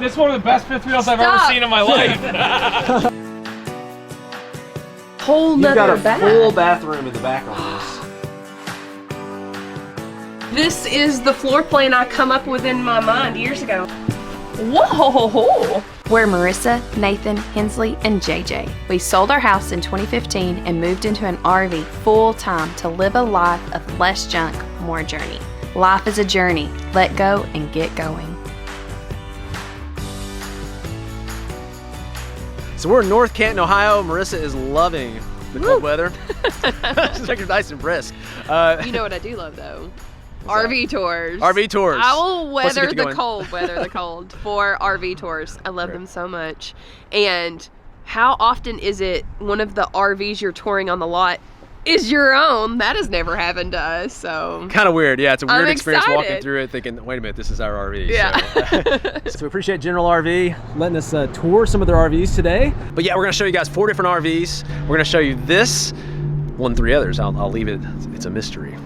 This is one of the best fifth wheels I've ever seen in my life. Whole nother You've got a full bathroom in the back on this. This is the floor plan I come up with in my mind years ago. Whoa! We're Marissa, Nathan, Hensley, and JJ. We sold our house in 2015 and moved into an RV full-time to live a life of less junk, more journey. Life is a journey. Let go and get going. So we're in North Canton, Ohio. Marissa is loving the cold weather. She's like nice and brisk. You know what I do love though? RV tours. RV tours. I will weather the cold for RV tours. I love them so much. And how often is it one of the RVs you're touring on the lot is your own? That has never happened to us, so. Kind of weird, yeah. It's a weird experience excited. walking through it thinking, wait a minute, this is our RV. Yeah. So we appreciate General RV letting us tour some of their RVs today. But yeah, we're gonna show you guys 4 different RVs. We're gonna show you this, 3 others. I'll leave it, it's a mystery.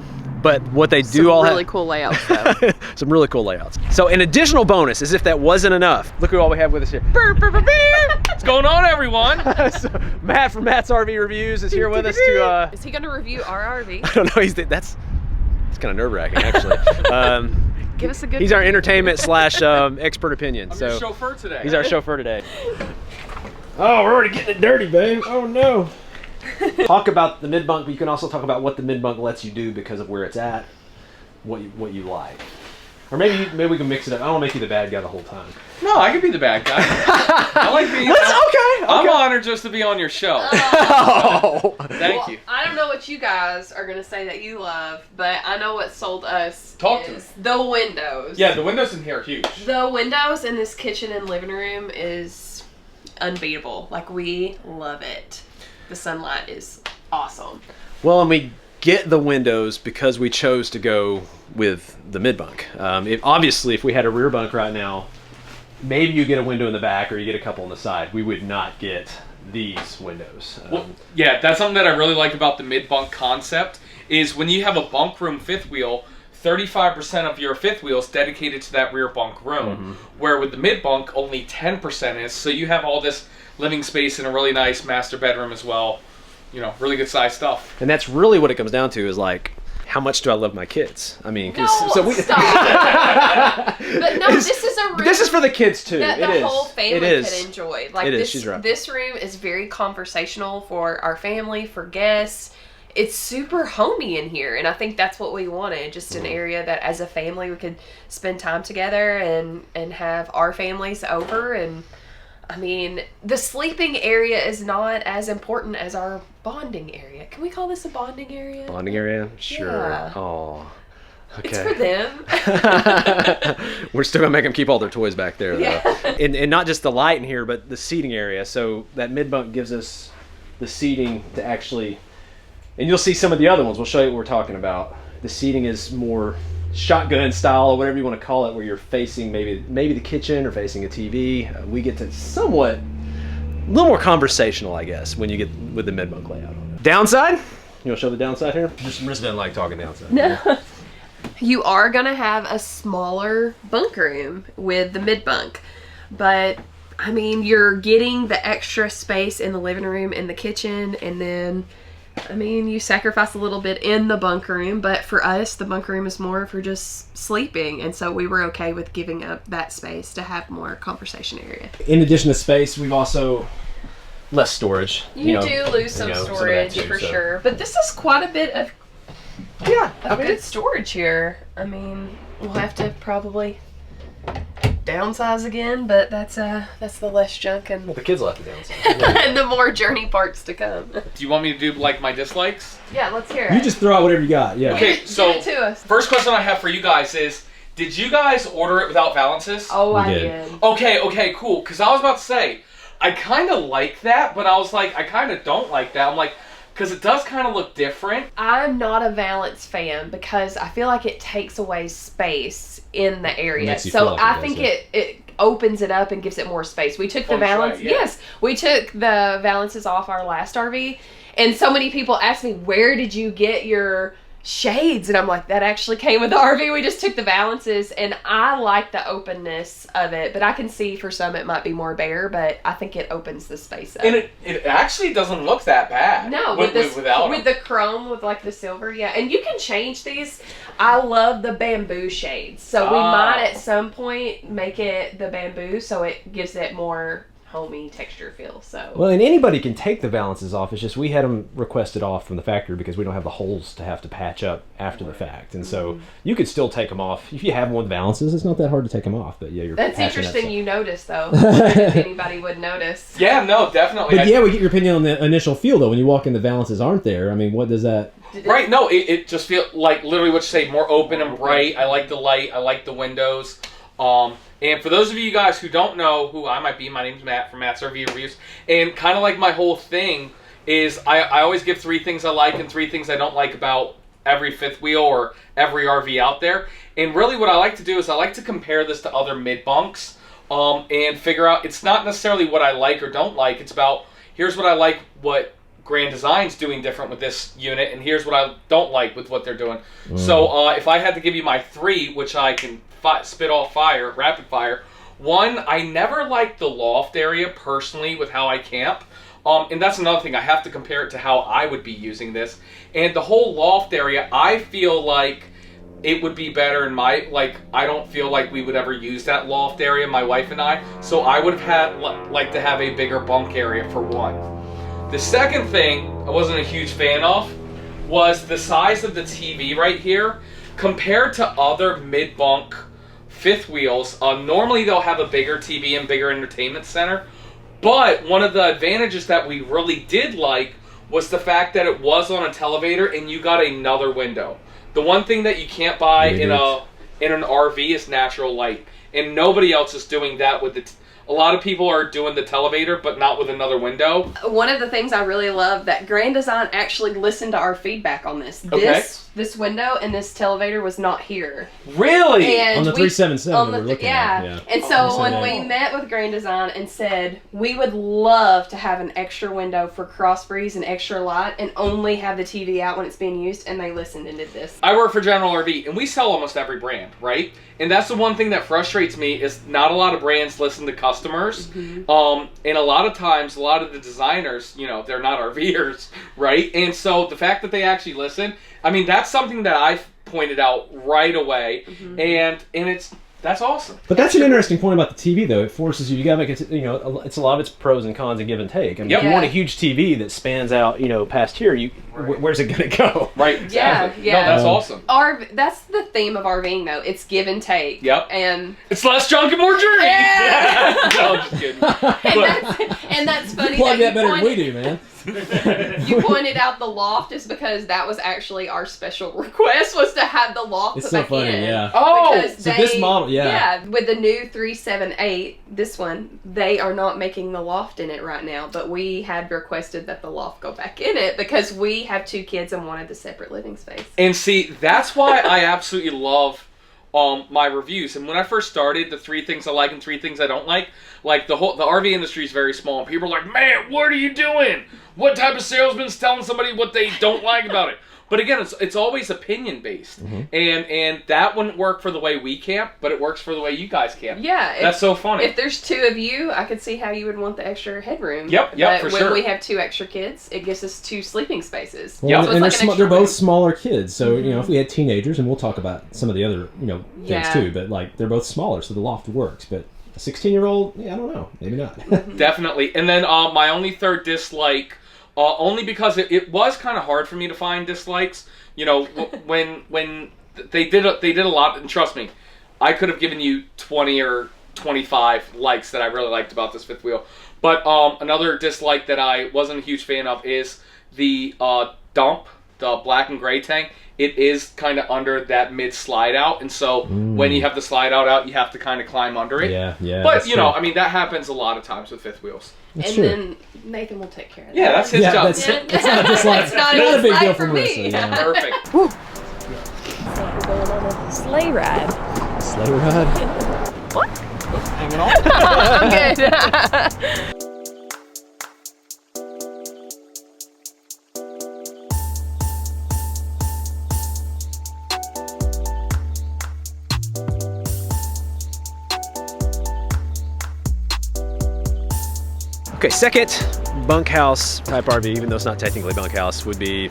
But what they do all have really cool layouts though. some really cool layouts. So an additional bonus, as if that wasn't enough, look at all we have with us here. What's going on, everyone? So Matt from Matt's RV Reviews is here with us to Is he gonna review our RV? I don't know, it's kind of nerve-wracking actually. Give us a good He's our entertainment / expert opinion. I'm your chauffeur today. He's our chauffeur today. Oh, we're already getting it dirty, babe. Oh no. Talk about the mid-bunk, but you can also talk about what the mid-bunk lets you do because of where it's at, what you like. Or maybe we can mix it up. I don't want to make you the bad guy the whole time. No, I can be the bad guy. I like being. Okay. I'm honored just to be on your show. Oh. Thank you. I don't know what you guys are gonna say that you love, but I know what sold us is the windows. Yeah, the windows in here are huge. The windows in this kitchen and living room is unbeatable. Like, we love it. The sunlight is awesome. Well, and we get the windows because we chose to go with the mid-bunk. Obviously, if we had a rear bunk right now, maybe you get a window in the back or you get a couple on the side. We would not get these windows. Well, yeah, that's something that I really like about the mid-bunk concept is when you have a bunk room fifth wheel, 35% of your fifth wheel is dedicated to that rear bunk room, where with the mid-bunk, only 10% is. So you have all this living space in a really nice master bedroom as well. You know, really good size stuff. And that's really what it comes down to is like, how much do I love my kids? I mean, Stop. But no, this is a room. This is for the kids too. That the whole family could enjoy. Like, she's right. This room is very conversational for our family, for guests. It's super homey in here, and I think that's what we wanted. Just an area that, as a family, we could spend time together and have our families over. And I mean, the sleeping area is not as important as our bonding area. Can we call this a bonding area? Bonding area? Sure. Yeah. Oh. Okay. It's for them. We're still gonna make them keep all their toys back there, though. Yeah. And not just the light in here, but the seating area. So that mid-bunk gives us the seating to actually, and you'll see some of the other ones. We'll show you what we're talking about. The seating is more shotgun style or whatever you want to call it, where you're facing maybe the kitchen or facing a TV. We get to somewhat a little more conversational, I guess, when you get with the mid-bunk layout on it. Downside? You want to show the downside here? Marissa doesn't like talking downside. No. You are gonna have a smaller bunk room with the mid-bunk, but I mean, you're getting the extra space in the living room and the kitchen, and then I mean, you sacrifice a little bit in the bunk room, but for us, the bunk room is more for just sleeping, and so we were okay with giving up that space to have more conversation area. In addition to space, we've also less storage. You do lose some storage for sure, but this is quite a bit of good storage here. I mean, we'll have to probably downsize again, but that's the less junk and the kids will have to downsize. and the more journey parts to come. Do you want me to do like my dislikes? Yeah, let's hear it. You just throw out whatever you got. Yeah. Okay, so give it to us. First question I have for you guys is, did you guys order it without valances? Oh, I did. Okay, cool. Because I was about to say, I kind of like that, but I was like, I kind of don't like that. I'm like, because it does kind of look different. I'm not a valance fan because I feel like it takes away space in the area. So like I think it opens it up and gives it more space. We took the valance. Yes, we took the valances off our last RV, and so many people asked me, where did you get your shades, and I'm like, that actually came with the RV. We just took the valances, and I like the openness of it, but I can see for some it might be more bare, but I think it opens the space up. And it actually doesn't look that bad. No, without with the chrome, with like the silver, yeah. And you can change these. I love the bamboo shades, so we might at some point make it the bamboo, so it gives it more homey texture feel. So well, and anybody can take the valances off. It's just we had them requested off from the factory because we don't have the holes to have to patch up after the fact, and so you could still take them off if you have one with valances. It's not that hard to take them off, but yeah, you're that's interesting. You noticed though. If anybody would notice. Yeah, no, definitely. But yeah, we get your opinion on the initial feel though. When you walk in, the valances aren't there. I mean, what does that? Right, no, it just feels like literally what you say, more open and bright. I like the light. I like the windows. And for those of you guys who don't know who I might be, my name's Matt from Matt's RV Reviews. And kind of like my whole thing is I always give 3 things I like and 3 things I don't like about every fifth wheel or every RV out there. And really what I like to do is I like to compare this to other mid-bunks and figure out, it's not necessarily what I like or don't like. It's about, here's what I like, what Grand Design's doing different with this unit, and here's what I don't like with what they're doing. So if I had to give you my 3, which I can spit off fire, rapid fire. 1, I never liked the loft area personally with how I camp. And that's another thing. I have to compare it to how I would be using this. And the whole loft area, I feel like it would be better in my, I don't feel like we would ever use that loft area, my wife and I. So I would have had, like to have a bigger bunk area for 1. The second thing I wasn't a huge fan of was the size of the TV right here compared to other mid-bunk fifth wheels. Normally they'll have a bigger TV and bigger entertainment center, but one of the advantages that we really did like was the fact that it was on a televator and you got another window. The one thing that you can't buy in an RV is natural light, and nobody else is doing that with the a lot of people are doing the televator, but not with another window. One of the things I really love that Grand Design actually listened to our feedback on this. Okay. This window and this televator was not here. Really? And on the 377 we're looking at. Yeah. And so when we met with Grand Design and said, we would love to have an extra window for cross breeze and extra light and only have the TV out when it's being used, and they listened and did this. I work for General RV, and we sell almost every brand, right? And that's the one thing that frustrates me is not a lot of brands listen to customers. And a lot of times, a lot of the designers, you know, they're not RVers, right? And so the fact that they actually listen, I mean, that's something that I've pointed out right away, and that's awesome. But that's an interesting point about the TV, though. It forces you gotta make it, you know, it's a lot of its pros and cons and give and take. I mean, if you want a huge TV that spans out, you know, past here, where's it gonna go? Right, exactly. Yeah. No, that's awesome. That's the theme of RVing, though. It's give and take. Yep. And it's less junk and more journey. Yeah. No, I'm just kidding. And that's funny. You plug that better than we do, man. You pointed out the loft is because that was actually our special request, was to have the loft it's put so back funny, in. yeah. Oh, so this model, yeah, with the new 378, this one, they are not making the loft in it right now, but we had requested that the loft go back in it because we have 2 kids and wanted the separate living space. And see, that's why I absolutely love my reviews. And when I first started, the 3 things I like and 3 things I don't like the RV industry is very small. And people are like, man, what are you doing? What type of salesman's telling somebody what they don't like about it? But again, it's always opinion based, and that wouldn't work for the way we camp, but it works for the way you guys camp. Yeah, that's so funny. If there's 2 of you, I could see how you would want the extra headroom. Yep, but for when sure. we have 2 extra kids, it gives us 2 sleeping spaces. Well, so and it's like they're both smaller kids, so you know, if we had teenagers, and we'll talk about some of the other things too, but like they're both smaller, so the loft works. But a 16-year-old, I don't know, maybe not. Definitely. And then my only third dislike, only because it was kind of hard for me to find dislikes. You know, when they did a lot, and trust me, I could have given you 20 or 25 likes that I really liked about this fifth wheel. But another dislike that I wasn't a huge fan of is the dump, the black and gray tank. It is kind of under that mid slide out, and so when you have the slide out, you have to kind of climb under it. Yeah. But you know, I mean, that happens a lot of times with fifth wheels. That's and true. then Nathan will take care of that. Yeah, that's his job. It's not a dislike. It's not a big deal for for me. Melissa. Yeah. Perfect. We're going on a sleigh ride. Sleigh ride. Hanging on. I'm good. Okay, second bunkhouse type RV, even though it's not technically bunkhouse, would be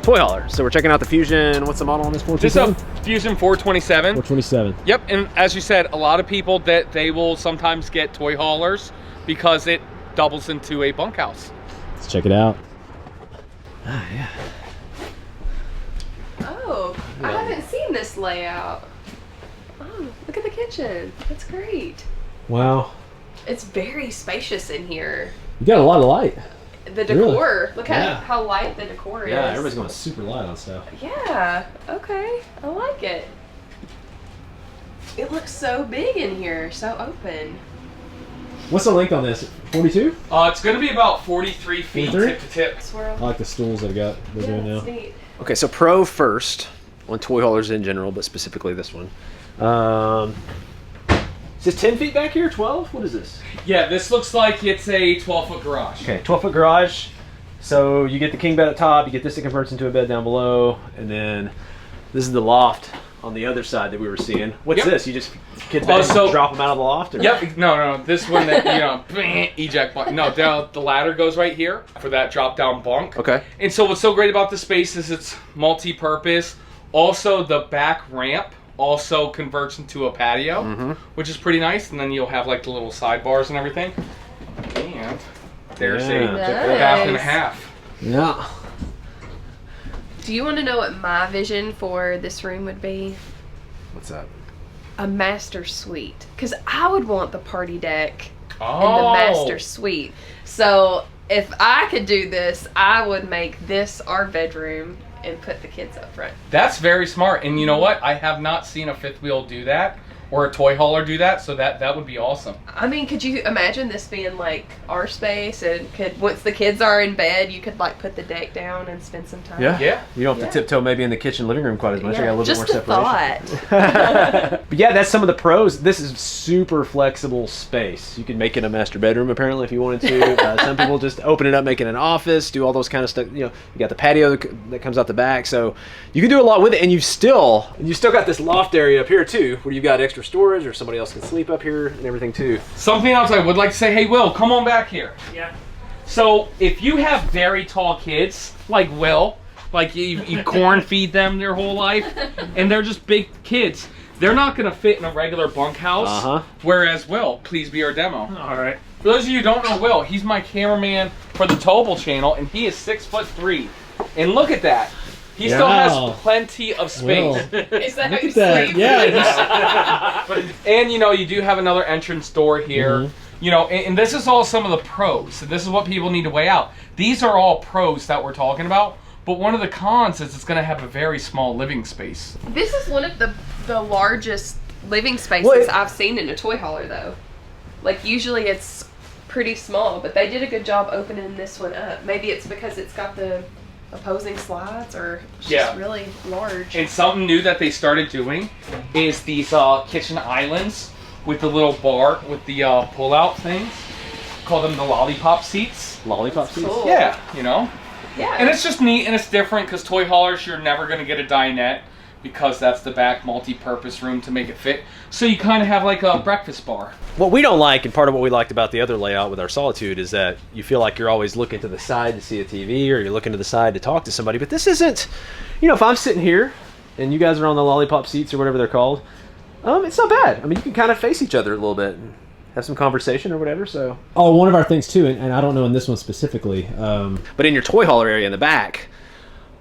toy hauler. So we're checking out the Fusion. What's the model on this? 427? This is a Fusion 427. 427. Yep, and as you said, a lot of people that they will sometimes get toy haulers because it doubles into a bunkhouse. Let's check it out. Ah, yeah. Oh, I haven't seen this layout. Oh, look at the kitchen. That's great. Wow. It's very spacious in here. You got a lot of light. The decor. Look at how light the decor is. Yeah, everybody's going super light on stuff. Yeah, okay. I like it. It looks so big in here, so open. What's the length on this? 42? It's going to be about 43 feet 43? tip to tip. Swirl. I like the stools they've got. They're doing now. That's neat. Okay, so pro first on toy haulers in general, but specifically this one. Is this 10 feet back here? 12? What is this? Yeah, this looks like it's a 12-foot garage. Okay, 12-foot garage. So you get the king bed at top, you get this that converts into a bed down below, and then this is the loft on the other side that we were seeing. What's this? You just kids back and drop them out of the loft? Or? Yep. No. This one that, eject bunk. No, the ladder goes right here for that drop-down bunk. Okay. And so what's so great about this space is it's multi-purpose. Also, the back ramp also converts into a patio, which is pretty nice. And then you'll have like the little sidebars and everything. And there's a bath and a half. Yeah. Do you want to know what my vision for this room would be? What's that? A master suite. Because I would want the party deck in Oh. the master suite. So if I could do this, I would make this our bedroom and put the kids up front. That's very smart. And you know what? I have not seen a fifth wheel do that or a toy hauler do that, so that would be awesome. I mean, could you imagine this being like our space, and once the kids are in bed, you could like put the deck down and spend some time? Yeah. You don't have to tiptoe maybe in the kitchen living room quite as much. You got a little just bit more separation. thought. But yeah, that's some of the pros. This is super flexible space. You can make it a master bedroom apparently if you wanted to. Some people just open it up, make it an office, do all those kind of stuff. You know, you got the patio that comes out the back, so you can do a lot with it. And you've still got this loft area up here too, where you've got extra storage, or somebody else can sleep up here and everything too. Something else I would like to say, hey Will, come on back here. Yeah. So if you have very tall kids, like Will, like you corn feed them their whole life, and they're just big kids, they're not gonna fit in a regular bunkhouse. Whereas Will, please be our demo. All right. For those of you who don't know Will, he's my cameraman for the Tobal channel, and he is 6'3". And look at that. He still has plenty of space. Is that Look at that. Yeah. And you do have another entrance door here. And this is all some of the pros. So this is what people need to weigh out. These are all pros that we're talking about. But one of the cons is it's going to have a very small living space. This is one of the largest living spaces I've seen in a toy hauler, though. Like, usually it's pretty small, but they did a good job opening this one up. Maybe it's because it's got the opposing slides, or it's just really large. And something new that they started doing is these kitchen islands with the little bar with the pull-out things. Call them the lollipop seats. Lollipop seats? Cool. Yeah, Yeah. And it's just neat and it's different because toy haulers, you're never going to get a dinette because that's the back multi-purpose room to make it fit. So you kind of have like a breakfast bar. What we don't like, and part of what we liked about the other layout with our Solitude, is that you feel like you're always looking to the side to see a TV, or you're looking to the side to talk to somebody. But this isn't, if I'm sitting here and you guys are on the lollipop seats or whatever they're called, it's not bad. I mean, you can kind of face each other a little bit and have some conversation or whatever. So. Oh, one of our things too, and I don't know in this one specifically. But in your toy hauler area in the back,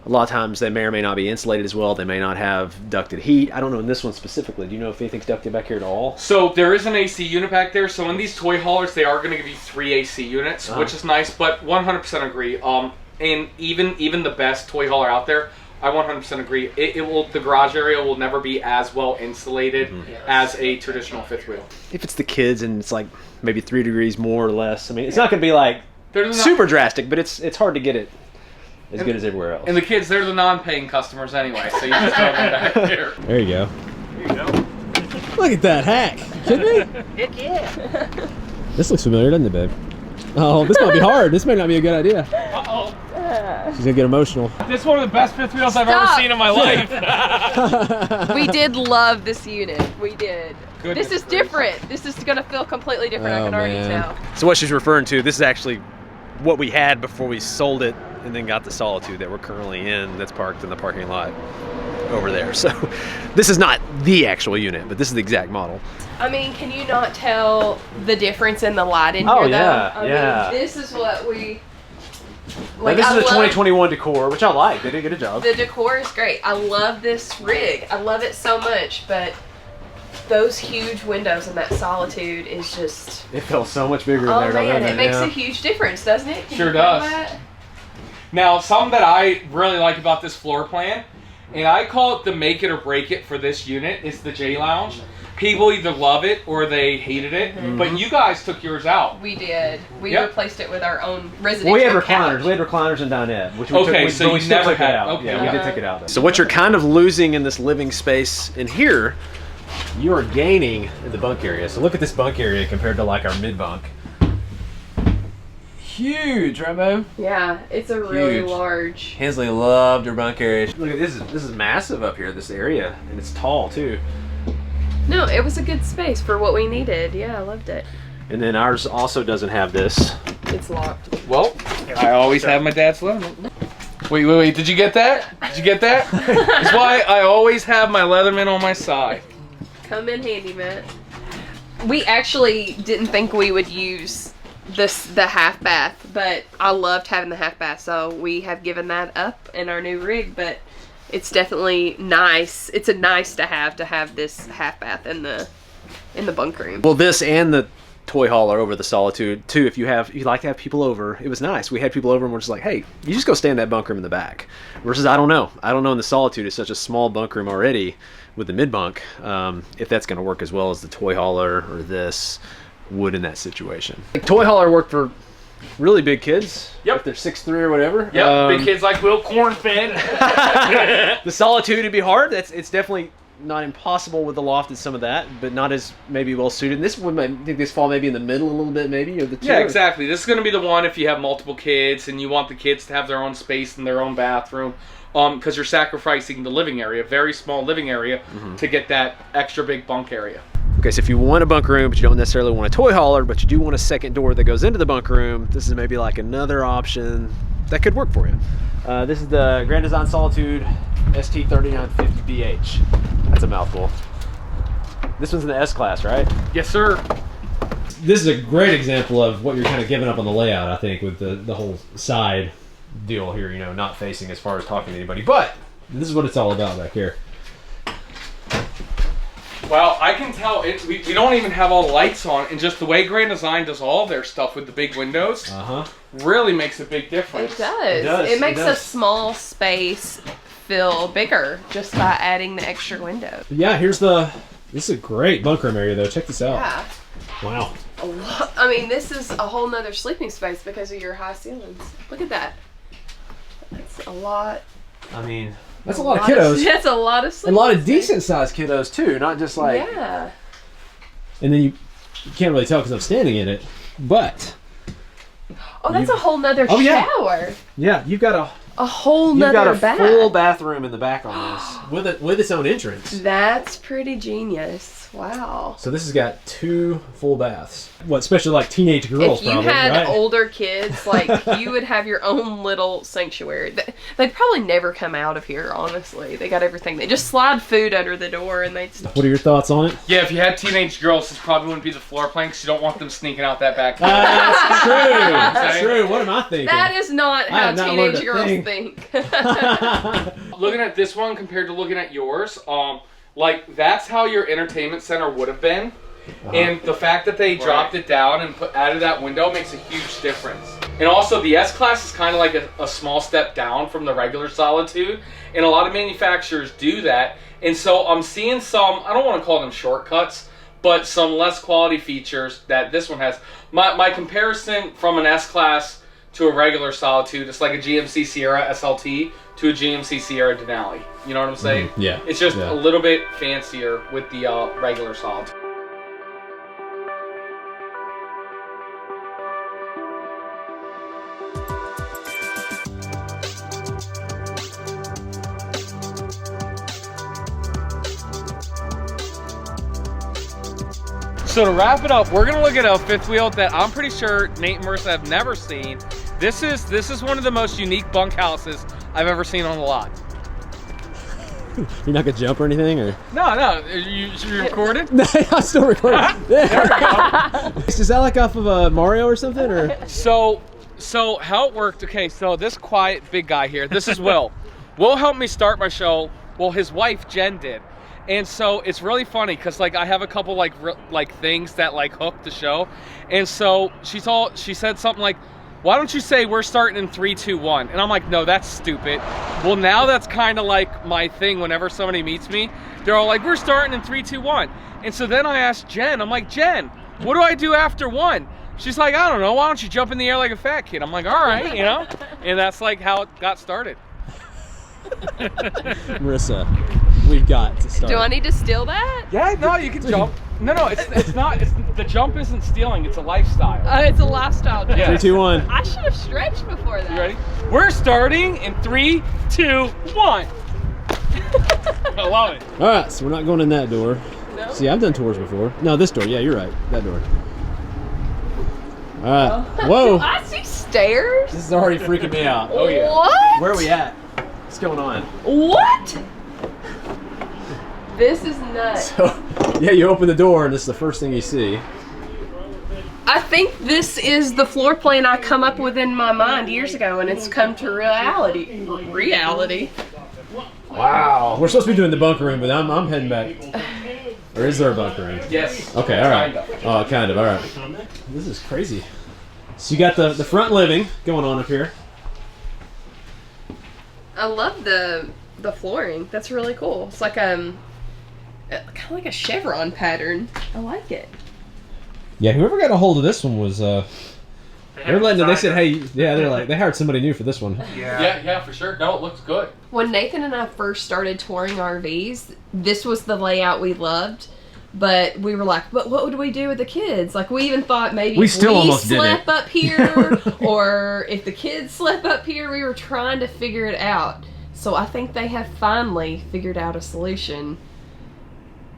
a lot of times they may or may not be insulated as well. They may not have ducted heat. I don't know in this one specifically. Do you know if anything's ducted back here at all? So there is an AC unit back there. So in these toy haulers, they are going to give you 3 AC units, which is nice. But 100% agree. And even the best toy hauler out there, I 100% agree. The garage area will never be as well insulated as a traditional fifth wheel. If it's the kids and it's like maybe 3 degrees more or less, I mean, it's not going to be like super drastic, but it's hard to get it as good as everywhere else. And the kids, they're the non-paying customers anyway, so you just throw them back there. There you go. There you go. Look at that hack. Kidding me? Heck yeah. This looks familiar, doesn't it, babe? Oh, this might be hard. This may not be a good idea. Uh-oh. She's gonna get emotional. This is one of the best fifth wheels I've ever seen in my life. We did love this unit. We did. goodness This is gracious. different. This is gonna feel completely different. I Oh, can already man. tell. So what she's referring to, this is actually what we had before we sold it and then got the Solitude that we're currently in, that's parked in the parking lot over there. So this is not the actual unit, but this is the exact model. I mean, can you not tell the difference in the light in Oh, here, yeah, though? I yeah. mean, this is what we... Like, this is a 2021 decor, which I like. They did a good job. The decor is great. I love this rig. I love it so much, but those huge windows in that Solitude is just... It felt so much bigger in Oh there. man, doesn't it makes Yeah. a huge difference, doesn't it? Can Sure you feel does. that? Now, something that I really like about this floor plan, and I call it the make it or break it for this unit, is the J Lounge. People either love it or they hated it, but you guys took yours out. We did. We Yep. replaced it with our own residential Well, we had couch. recliners. We had recliners and dinette, which we Okay, took, so but we you still never took had- it out. okay. Yeah, we did take it out. So what you're kind of losing in this living space in here, you are gaining in the bunk area. So look at this bunk area compared to like our mid bunk. Huge, right, Mo? Yeah, it's a really Huge. large. Hensley loved her bunk area. Look at this. This is massive up here. This area, and it's tall too. No, it was a good space for what we needed. Yeah, I loved it. And then ours also doesn't have this. It's locked. Well, I always have my dad's Leatherman. Wait, did you get that? Did you get that? That's why I always have my Leatherman on my side. Come in handy, Matt. We actually didn't think we would use the half bath, but I loved having the half bath, so we have given that up in our new rig, but it's definitely nice. It's a nice to have this half bath in the bunk room. Well, this and the toy hauler over the Solitude too. If you like to have people over, it was nice. We had people over and we're just like, hey, you just go stay in that bunk room in the back. Versus I don't know in the Solitude, it's such a small bunk room already with the mid bunk, if that's going to work as well as the toy hauler or this would in that situation. Toy hauler worked for really big kids. Yep. If they're 6'3" or whatever. Yep, big kids like Wil Cornfed. The Solitude would be hard. It's definitely not impossible with the loft and some of that, but not as maybe well suited. And this one, I think this fall maybe in the middle a little bit, maybe, of the two. Yeah, exactly. This is going to be the one if you have multiple kids and you want the kids to have their own space and their own bathroom, because you're sacrificing the living area, very small living area, to get that extra big bunk area. Okay, so if you want a bunk room, but you don't necessarily want a toy hauler, but you do want a second door that goes into the bunk room, this is maybe like another option that could work for you. This is the Grand Design Solitude ST3950BH. That's a mouthful. This one's in the S class, right? Yes, sir. This is a great example of what you're kind of giving up on the layout, I think, with the whole side deal here, you know, not facing as far as talking to anybody. But this is what it's all about back here. Well, I can tell we don't even have all the lights on, and just the way Grand Design does all their stuff with the big windows really makes a big difference. It does. It makes a small space feel bigger just by adding the extra window. Yeah, this is a great bunk room area though. Check this out. Yeah. Wow. I mean, this is a whole nother sleeping space because of your high ceilings. Look at that. That's a lot. I mean, That's a lot of kiddos. That's a lot of A sleeping lot of space. decent sized kiddos too, not just like. Yeah. And then you can't really tell because I'm standing in it, but Oh, that's a whole nother Oh, yeah. shower. yeah, you've got A whole you've nother got a bath. full bathroom in the back on this. with its own entrance. That's pretty genius. Wow. So this has got 2 full baths. What, especially like teenage girls If you probably, had right? older kids, like, you would have your own little sanctuary. They'd probably never come out of here, honestly. They got everything. They just slide food under the door and they'd... What are your thoughts on it? Yeah, if you had teenage girls, this probably wouldn't be the floor plan because you don't want them sneaking out that back door. That's true. That's Okay. true. What am I thinking? That is not I how have not learned teenage a girls thing. think. Looking at this one compared to looking at yours, like that's how your entertainment center would have been, and the fact that they dropped it down and added that window makes a huge difference. And also the S class is kind of like a small step down from the regular Solitude, and a lot of manufacturers do that. And so I'm seeing some, I don't want to call them shortcuts, but some less quality features that this one has. My comparison from an S class to a regular Solitude, it's like a GMC Sierra SLT to a GMC Sierra Denali. You know what I'm saying? Yeah. It's just Yeah. a little bit fancier with the regular Solitude. So to wrap it up, we're gonna look at a fifth wheel that I'm pretty sure Nate and Marissa have never seen. This is one of the most unique bunkhouses I've ever seen on the lot. You're not gonna jump or anything, or? No, you recorded? No, I'm still recording. There we go. Is that like off of Mario or something, or? So how it worked? Okay, so this quiet big guy here, this is Wil. Wil helped me start my show. Well, his wife Jen did. And so it's really funny because like I have a couple like things that like hook the show, and so she said something like, "Why don't you say we're starting in 3, 2, 1?" And I'm like, "No, that's stupid." Well, now that's kind of like my thing. Whenever somebody meets me, they're all like, "We're starting in 3, 2, 1." And so then I asked Jen, I'm like, "Jen, what do I do after 1?" She's like, "I don't know. Why don't you jump in the air like a fat kid?" I'm like, "All right, you know." And that's like how it got started. Marissa, we've got to start. Do I need to steal that? Yeah, no, you can jump. No, it's not. The jump isn't stealing. It's a lifestyle. It's a lifestyle jump. Yeah. 3, 2, 1. I should have stretched before that. You ready? We're starting in 3, 2, 1. I love it. All right, so we're not going in that door. No? See, I've done tours before. No, this door. Yeah, you're right. That door. All right. Whoa. I see stairs. This is already freaking me out. Oh yeah. What? Where are we at? What's going on? What? This is nuts. So, yeah, you open the door and this is the first thing you see. I think this is the floor plan I come up with in my mind years ago, and it's come to reality. Wow. We're supposed to be doing the bunker room, but I'm heading back. Or is there a bunker room? Yes. Okay, all right. Oh, kind of, all right. This is crazy. So you got the front living going on up here. I love the flooring. That's really cool. It's like kind of like a chevron pattern. I like it. Yeah, whoever got a hold of this one was they said, hey, yeah, they're like, they hired somebody new for this one. Yeah, for sure. No, it looks good. When Nathan and I first started touring RVs, this was the layout we loved. But we were like, but what would we do with the kids? Like, we even thought maybe We still almost did slept it. up here, or if the kids slept up here. We were trying to figure it out. So I think they have finally figured out a solution,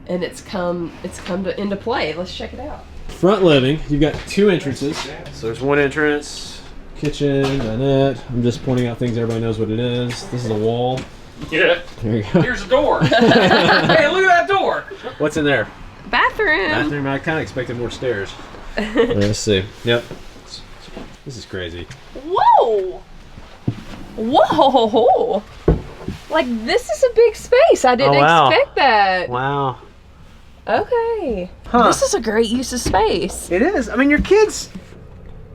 and it's come into play. Let's check it out. Front living, you've got 2 entrances. So there's one entrance, kitchen, dinette. I'm just pointing out things everybody knows what it is. This is a wall. Yeah. There you go. Here's a door. Hey, look at that door. What's in there? Bathroom. Bathroom. I kind of expected more stairs. Let's see. Yep. This is crazy. Whoa! Whoa! Like, this is a big space. I didn't expect that. Wow. Okay. Huh. This is a great use of space. It is. I mean, your kids,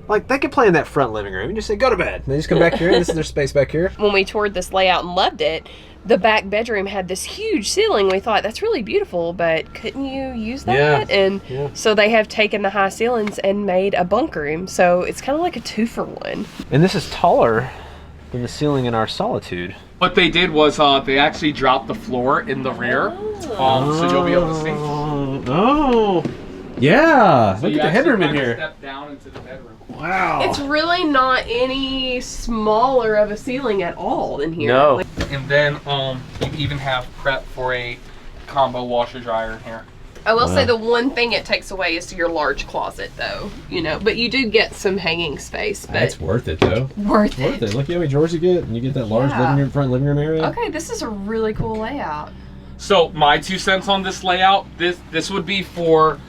like, they could play in that front living room. You just say, go to bed. And they just come back here. This is their space back here. When we toured this layout and loved it, the back bedroom had this huge ceiling. We thought, that's really beautiful, but couldn't you use that? And so they have taken the high ceilings and made a bunk room. So it's kind of like a 2-for-1. And this is taller than the ceiling in our Solitude. What they did was they actually dropped the floor in the rear, so you'll be able to see. Oh, yeah. So Look you at the headroom in actually here. Step down into the bedroom. Wow. It's really not any smaller of a ceiling at all in here. No. Like, And then you even have prep for a combo washer dryer in here. I will say the one thing it takes away is your large closet, though. You know, but you do get some hanging space. But It's worth it, though. worth Worth it. it. Look how many drawers you get, and you get that large Yeah. front living room area. Okay, this is a really cool layout. So my 2 cents on this layout, this would be for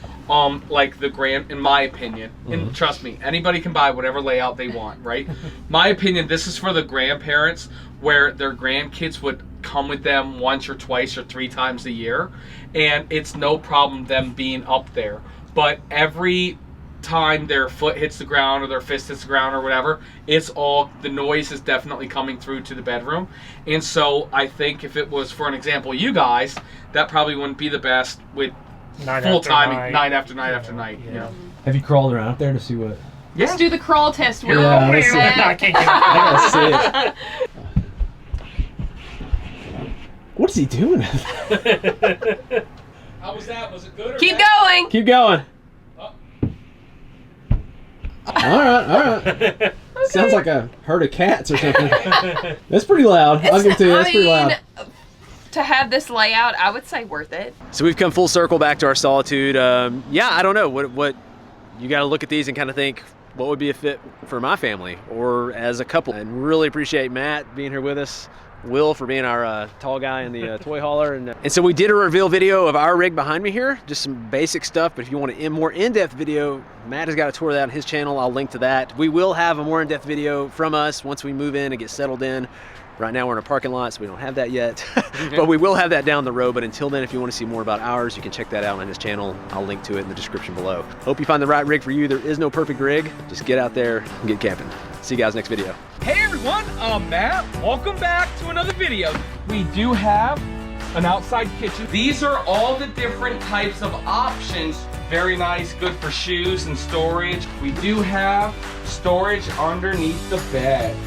like the grand, in my opinion, and trust me, anybody can buy whatever layout they want, right? My opinion, this is for the grandparents where their grandkids would come with them once or twice or 3 times a year, and it's no problem them being up there. But every time their foot hits the ground or their fist hits the ground or whatever, the noise is definitely coming through to the bedroom. And so I think if it was, for an example, you guys, that probably wouldn't be the best with full timing, night after night after night. You know? Have you crawled around up there to see what? Let's do the crawl test. We're Yeah, over let's see. there. I gotta see it. What is he doing? How was that? Was it good or Keep bad? going. Keep going. Oh. All right. Sounds like a herd of cats or something. That's pretty loud. I'll give it to you. That's pretty loud. to have this layout, I would say worth it. So we've come full circle back to our Solitude. Yeah, I don't know. What you got to look at these and kind of think, what would be a fit for my family or as a couple? And really appreciate Matt being here with us. Will for being our tall guy in the toy hauler. And so we did a reveal video of our rig behind me here, just some basic stuff, but if you want a more in-depth video, Matt has got a tour of that on his channel. I'll link to that. We will have a more in-depth video from us once we move in and get settled in. Right now we're in a parking lot, so we don't have that yet, but we will have that down the road. But until then, if you want to see more about ours, you can check that out on his channel. I'll link to it in the description below. Hope you find the right rig for you. There is no perfect rig. Just get out there and get camping. See you guys next video. Hey everyone, I'm Matt. Welcome back to another video. We do have an outside kitchen. These are all the different types of options. Very nice, good for shoes and storage. We do have storage underneath the bed.